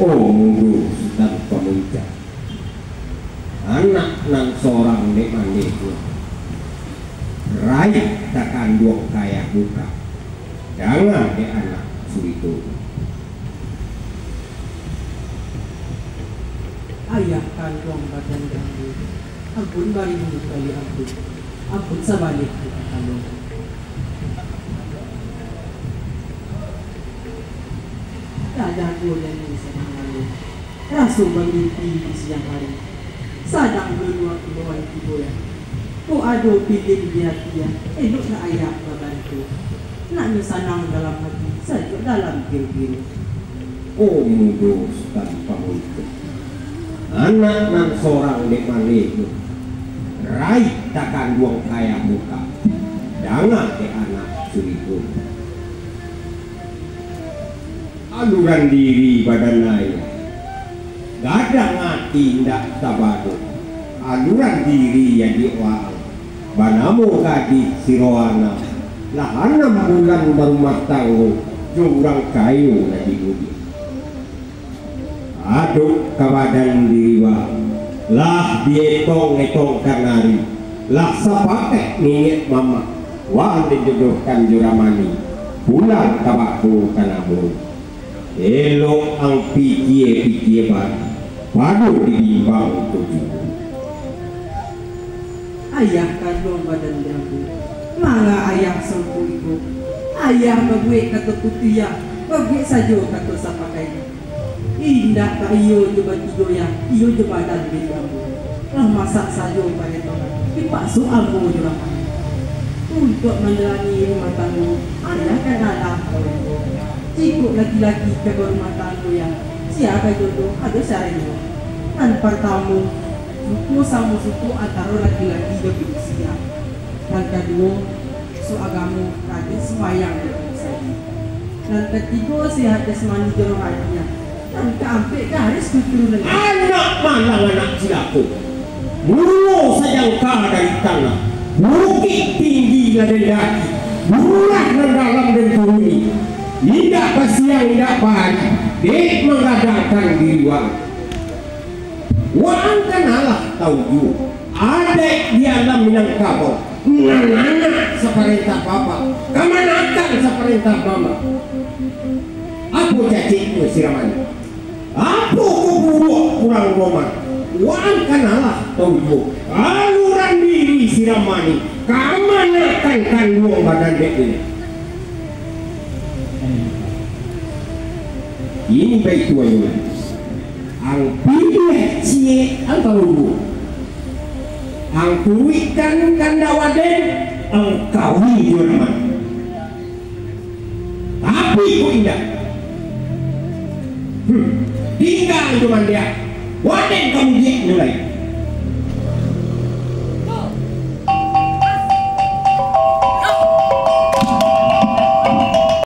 Oh munggu dan pemuja anak nang seorang nek mandiku raih takkan duang kaya buka jangan de anak sulitu ayah kandung badan ganggu ampun bari kali ampun sabalik kandung ada dan bisa mengalir rasul bermimpi di siang hari sadang berdua keluar ibu ya ku ado pilih dia elok na ayah babantu nak sanang dalam hati saja dalam gil-gil oh munggu tanpa itu anak nang seorang nek mandiku raih takkan duang kaya buka jangan de anak sulitu aluran diri badan lain gadang hati ndak tabado aluran diri yang diwal banamu kadi siroana lah 6 bulan berumah tangguh jurang kayu lagi budi aduk kabadan diri wa lah dietong kanari lah sapake ningit mama wa dijodohkan juramani pulang tabaku kanabu elok ang pikie baru ditimbang tujuh ayah kandung badan jambu mangga ayah sempuriku ayah bague kata kutia bague saja kata sapakai indah ka iyo coba tidoya iyo coba dan jambu lah masak saja pada tolak dipaksu ambo jurapan untuk menjalani rumah tangga ayah kan anak cikgu laki-laki ke rumah tangga yang siapa jodoh ada syaranya dan pertama suku sama suku antara laki-laki dan usia dan kedua su agamu kade semayang dan ketiga sehat jasmani rohaninya dan keempat garis keturunan anak malang anak cilaku mulu sayangka dari tanah bukit tinggi dan daki bulan dan dalam dan turuni tidak pasiang tidak pahari dek mengadangkan diri wang kan Allah tahu adek di alam Minangkabau anak seperintah bapak kamanakan seperintah mama apa cacing siraman apa kuburu kurang roman wang kan Allah tahu aluran diri siramani kamanakan kandung badan dek ini baik tua ini ang pilih cie ang talubu ang kuikan kandawaden ang kawi Jerman tapi ku indah tinggal cuma dia waden kamu dia mulai